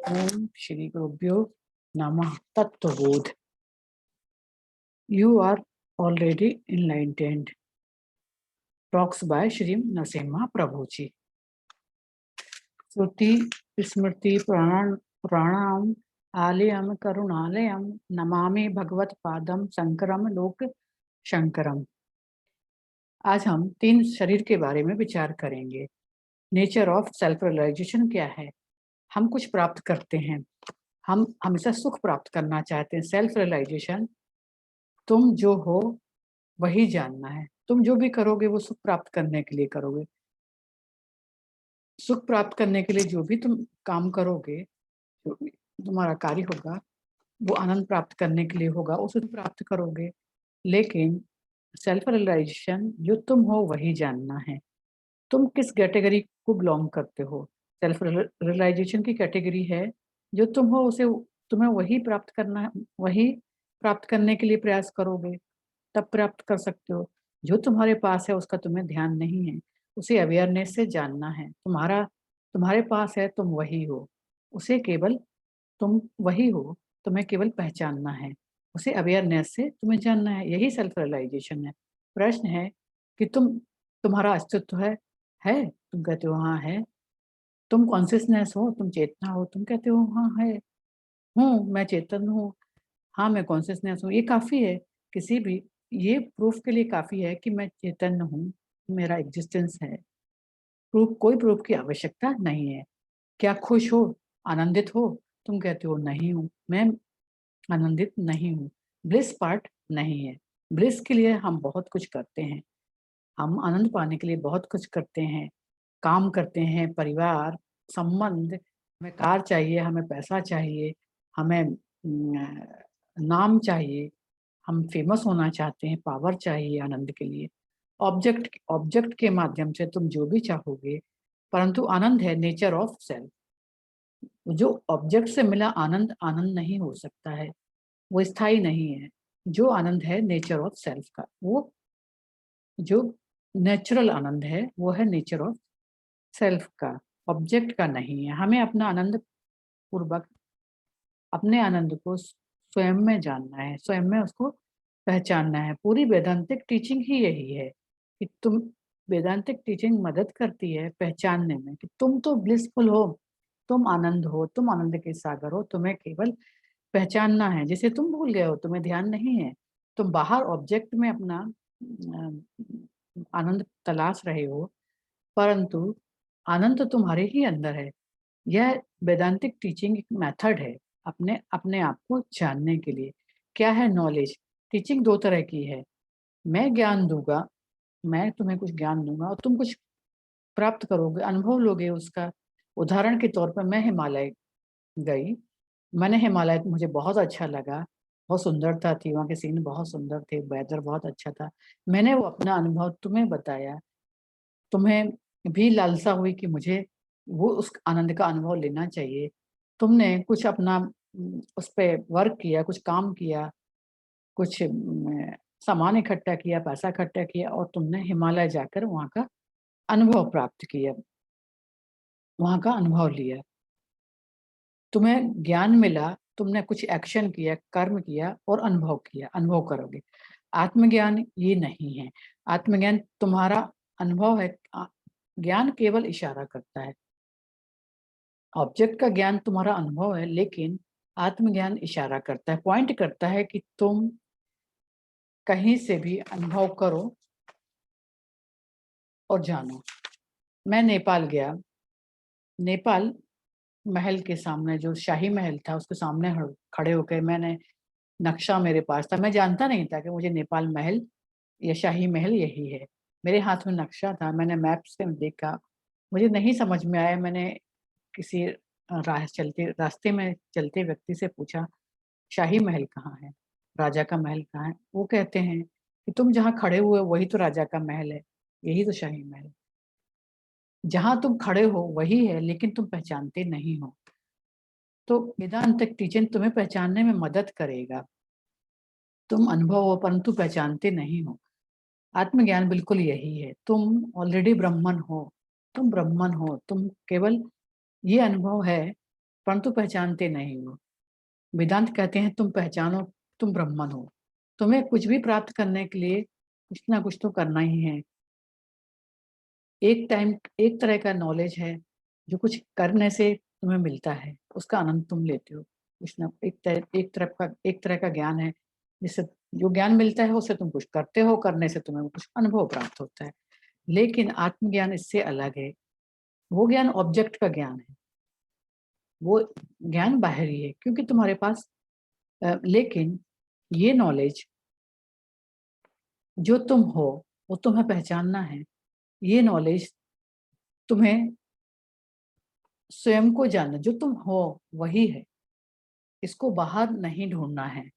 ओम श्री गुरुभ्यो नमः। तत्वबोध। You are already enlightened. Talks by Shri Narasimha Prabhuji. श्रुति स्मृति प्राणाम आलयम करुणालयम नमामि भगवत पादम शंकरम लोक शंकरम। आज हम 3 शरीर के बारे में विचार करेंगे। नेचर ऑफ सेल्फ रियलाइजेशन क्या है? हम कुछ प्राप्त करते हैं, हम हमेशा सुख प्राप्त करना चाहते हैं। सेल्फ रियलाइजेशन, तुम जो हो वही जानना है। तुम जो भी करोगे वो सुख प्राप्त करने के लिए करोगे। सुख प्राप्त करने के लिए जो भी तुम काम करोगे, जो भी तुम्हारा कार्य होगा वो आनंद प्राप्त करने के लिए होगा, उसे तुम प्राप्त करोगे। लेकिन सेल्फ रियलाइजेशन, जो तुम हो वही जानना है। तुम किस कैटेगरी को बिलोंग करते हो? सेल्फ रियलाइजेशन की कैटेगरी है जो तुम हो उसे तुम्हें वही प्राप्त करना है, वही प्राप्त करने के लिए प्रयास करोगे तब प्राप्त कर सकते हो। जो तुम्हारे पास है उसका तुम्हें ध्यान नहीं है, उसे अवेयरनेस से जानना है। तुम्हारे पास है, तुम वही हो, उसे केवल तुम वही हो, तुम्हें केवल पहचानना है, उसे अवेयरनेस से तुम्हें जानना है। यही सेल्फ रियलाइजेशन है। प्रश्न है कि तुम्हारा अस्तित्व है? तुम कहते हो हाँ है। तुम कॉन्शियसनेस हो, तुम चेतना हो, तुम कहते हो हाँ है, हूँ मैं चेतन हूँ, हाँ मैं कॉन्शियसनेस हूँ। ये काफी है, किसी भी ये प्रूफ के लिए काफी है कि मैं चेतन हूँ, मेरा एग्जिस्टेंस है। कोई प्रूफ की आवश्यकता नहीं है। क्या खुश हो, आनंदित हो? तुम कहते हो नहीं हूँ, मैं आनंदित नहीं हूँ। ब्लिस पार्ट नहीं है। ब्लिस के लिए हम बहुत कुछ करते हैं, हम आनंद पाने के लिए बहुत कुछ करते हैं, काम करते हैं, परिवार, संबंध, हमें कार चाहिए, हमें पैसा चाहिए, हमें नाम चाहिए, हम फेमस होना चाहते हैं, पावर चाहिए आनंद के लिए। ऑब्जेक्ट के माध्यम से तुम जो भी चाहोगे, परंतु आनंद है नेचर ऑफ सेल्फ। जो ऑब्जेक्ट से मिला आनंद आनंद नहीं हो सकता है, वो स्थायी नहीं है। जो आनंद है नेचर ऑफ सेल्फ का, वो जो नेचुरल आनंद है वो है नेचर ऑफ सेल्फ का, ऑब्जेक्ट का नहीं है। हमें अपना आनंद पूर्वक अपने आनंद को स्वयं में जानना है, स्वयं में उसको पहचानना है। पूरी वेदांतिक टीचिंग ही यही है कि वेदांतिक टीचिंग मदद करती है पहचानने में कि तुम तो ब्लिसफुल हो, तुम आनंद हो, तुम आनंद के सागर हो। तुम्हें केवल पहचानना है, जिसे तुम भूल गए हो, तुम्हें ध्यान नहीं है। तुम बाहर ऑब्जेक्ट में अपना आनंद तलाश रहे हो, परंतु आनंद तो तुम्हारे ही अंदर है। यह वेदांतिक टीचिंग एक मेथड है अपने अपने आप को जानने के लिए। क्या है नॉलेज? टीचिंग 2 तरह की है। मैं ज्ञान दूंगा, मैं तुम्हें कुछ ज्ञान दूंगा और तुम कुछ प्राप्त करोगे, अनुभव लोगे उसका। उदाहरण के तौर पर मैं हिमालय गई, मैंने हिमालय, मुझे बहुत अच्छा लगा, बहुत सुंदरता थी, वहाँ के सीन बहुत सुंदर थे, वेदर बहुत अच्छा था। मैंने वो अपना अनुभव तुम्हें बताया, तुम्हें भी लालसा हुई कि मुझे वो उस आनंद का अनुभव लेना चाहिए। तुमने कुछ अपना उस पे वर्क किया, कुछ काम किया, कुछ सामान इकट्ठा किया, पैसा इकट्ठा किया और तुमने हिमालय जाकर वहाँ का अनुभव प्राप्त किया, वहाँ का अनुभव लिया। तुम्हें ज्ञान मिला, तुमने कुछ एक्शन किया, कर्म किया और अनुभव किया, अनुभव करोगे। आत्मज्ञान ये नहीं है। आत्मज्ञान तुम्हारा अनुभव है, ज्ञान केवल इशारा करता है। ऑब्जेक्ट का ज्ञान तुम्हारा अनुभव है, लेकिन आत्मज्ञान इशारा करता है, पॉइंट करता है कि तुम कहीं से भी अनुभव करो और जानो। मैं नेपाल गया, नेपाल महल के सामने, जो शाही महल था उसके सामने खड़े होकर मैंने, नक्शा मेरे पास था, मैं जानता नहीं था कि मुझे नेपाल महल या शाही महल यही है। मेरे हाथ में नक्शा था, मैंने मैप से देखा, मुझे नहीं समझ में आया। मैंने किसी रास्ते में चलते व्यक्ति से पूछा शाही महल कहाँ है, राजा का महल कहाँ है? वो कहते हैं कि तुम जहाँ खड़े हुए वही तो राजा का महल है, यही तो शाही महल है। जहाँ तुम खड़े हो वही है, लेकिन तुम पहचानते नहीं हो। तो वेदांत टीचिंग तुम्हें पहचानने में मदद करेगा। तुम अनुभव हो परंतु पहचानते नहीं हो। आत्मज्ञान बिल्कुल यही है। तुम ऑलरेडी ब्राह्मण हो, तुम ब्राह्मण हो, तुम केवल ये अनुभव है परंतु पहचानते नहीं हो। वेदांत कहते हैं तुम पहचानो, तुम ब्रह्मन हो। तुम्हें कुछ भी प्राप्त करने के लिए कुछ ना कुछ तो करना ही है। एक तरह का नॉलेज है जो कुछ करने से तुम्हें मिलता है, उसका आनंद तुम लेते हो। कुछ ना एक तरह का ज्ञान है जिससे जो ज्ञान मिलता है उससे तुम कुछ करते हो, करने से तुम्हें कुछ अनुभव प्राप्त होता है। लेकिन आत्मज्ञान इससे अलग है। वो ज्ञान ऑब्जेक्ट का ज्ञान है, वो ज्ञान बाहरी है क्योंकि तुम्हारे पास लेकिन ये नॉलेज जो तुम हो वो तुम्हें पहचानना है। ये नॉलेज तुम्हें स्वयं को जानना, जो तुम हो वही है, इसको बाहर नहीं ढूंढना है।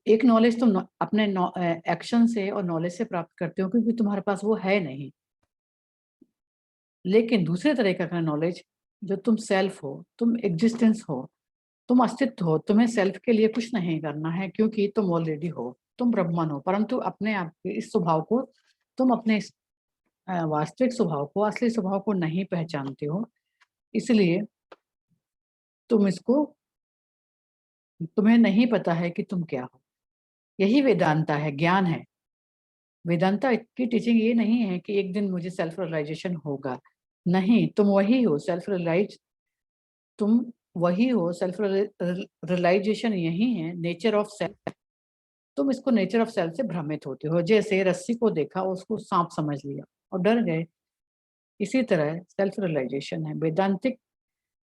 एक नॉलेज तुम अपने एक्शन से और नॉलेज से प्राप्त करते हो क्योंकि तुम्हारे पास वो है नहीं। लेकिन दूसरे तरीके का नॉलेज जो तुम सेल्फ हो, तुम एग्जिस्टेंस हो, तुम अस्तित्व हो, तुम्हें सेल्फ के लिए कुछ नहीं करना है क्योंकि तुम ऑलरेडी हो, तुम ब्रह्मन हो। परंतु अपने आप के इस स्वभाव को, तुम अपने वास्तविक स्वभाव को, असली स्वभाव को नहीं पहचानते हो। इसलिए तुम इसको, तुम्हें नहीं पता है कि तुम क्या हो। यही वेदांता है, ज्ञान है। वेदांता की टीचिंग ये नहीं है कि एक दिन मुझे सेल्फ रियलाइजेशन होगा। नहीं, तुम वही हो सेल्फ रियलाइज, तुम वही हो। सेल्फ रियलाइजेशन यही है, नेचर ऑफ सेल्फ। तुम इसको नेचर ऑफ सेल्फ से भ्रमित होते हो। जैसे रस्सी को देखा, उसको सांप समझ लिया और डर गए। इसी तरह सेल्फ रियलाइजेशन है, वेदांतिक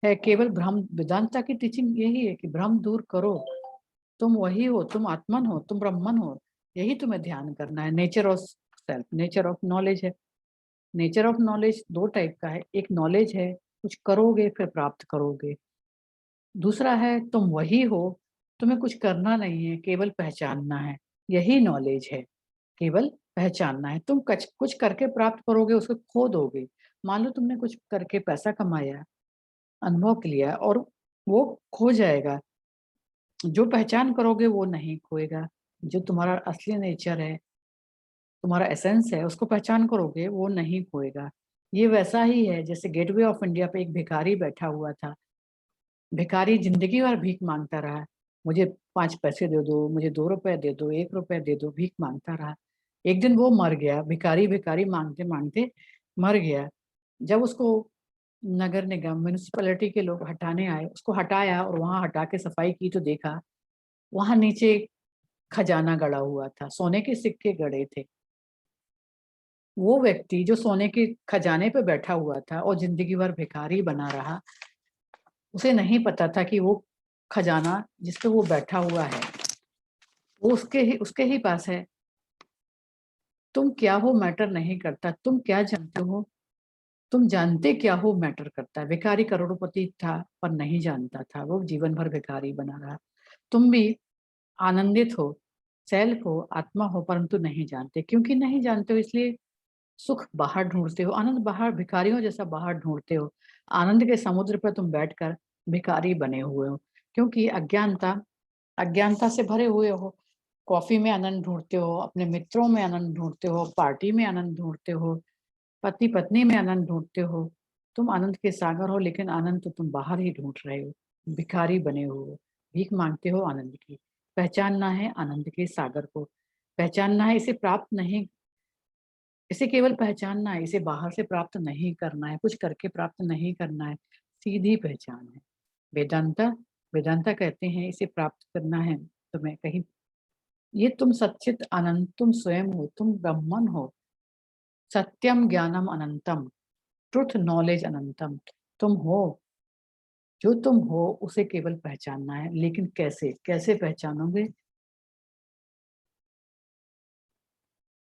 है केवल भ्रम। वेदांता की टीचिंग यही है कि भ्रम दूर करो, तुम वही हो, तुम आत्मन हो, तुम ब्रह्मन हो। यही तुम्हें ध्यान करना है। Nature of self, nature of knowledge है। नेचर ऑफ नॉलेज दो टाइप का है, एक नॉलेज है कुछ करोगे फिर प्राप्त करोगे, दूसरा है तुम वही हो, तुम्हें कुछ करना नहीं है, केवल पहचानना है। यही नॉलेज है, केवल पहचानना है। तुम कुछ करके प्राप्त करोगे, उसको खो दोगे। मान लो तुमने कुछ करके पैसा कमाया, अनुभव लिया और वो खो जाएगा। जो पहचान करोगे वो नहीं खोएगा। जो तुम्हारा असली नेचर है, तुम्हारा एसेंस है, उसको पहचान करोगे वो नहीं खोएगा। ये वैसा ही है जैसे गेटवे ऑफ इंडिया पे एक भिखारी बैठा हुआ था। भिखारी जिंदगी भर भीख मांगता रहा, मुझे 5 पैसे दे दो, मुझे 2 रुपए दे दो, 1 रुपए दे दो, भीख मांगता रहा। एक दिन वो मर गया, भिखारी भिखारी मांगते मांगते मर गया। जब उसको नगर निगम म्यूनिसिपैलिटी के लोग हटाने आए, उसको हटाया और वहां हटा के सफाई की तो देखा वहां नीचे खजाना गड़ा हुआ था, सोने के सिक्के गड़े थे। वो व्यक्ति जो सोने के खजाने पे बैठा हुआ था और जिंदगी भर भिखारी बना रहा, उसे नहीं पता था कि वो खजाना जिस पे वो बैठा हुआ है वो उसके ही पास है। तुम क्या हो मैटर नहीं करता, तुम क्या जानते हो, तुम जानते क्या हो मैटर करता है। भिखारी करोड़पति था पर नहीं जानता था, वो जीवन भर भिखारी बना रहा। तुम भी आनंदित हो, सेल्फ हो, आत्मा हो, परंतु नहीं जानते। क्योंकि नहीं जानते हो इसलिए सुख बाहर ढूंढते हो, आनंद बाहर, भिखारियों जैसा बाहर ढूंढते हो। आनंद के समुद्र पर तुम बैठकर भिखारी बने हुए हो क्योंकि अज्ञानता, अज्ञानता से भरे हुए हो। कॉफी में आनंद ढूंढते हो, अपने मित्रों में आनंद ढूंढते हो, पार्टी में आनंद ढूंढते हो, पति पत्नी में आनंद ढूंढते हो। तुम आनंद के सागर हो लेकिन आनंद तो तुम बाहर ही ढूंढ रहे हो, भिखारी बने हो, भीख मांगते हो आनंद की। पहचानना है आनंद के सागर को, पहचानना है। इसे प्राप्त नहीं, इसे केवल पहचानना है, इसे बाहर से प्राप्त नहीं करना है, कुछ करके प्राप्त नहीं करना है, सीधी पहचान है। वेदांता, वेदांता कहते हैं इसे प्राप्त करना है तुम्हें कहीं, ये तुम सच्चित आनंद, तुम स्वयं हो, तुम ब्रह्मन हो। सत्यम ज्ञानम अनंतम, ट्रुथ नॉलेज अनंतम। तुम हो, जो तुम हो उसे केवल पहचानना है। लेकिन कैसे, कैसे पहचानोगे?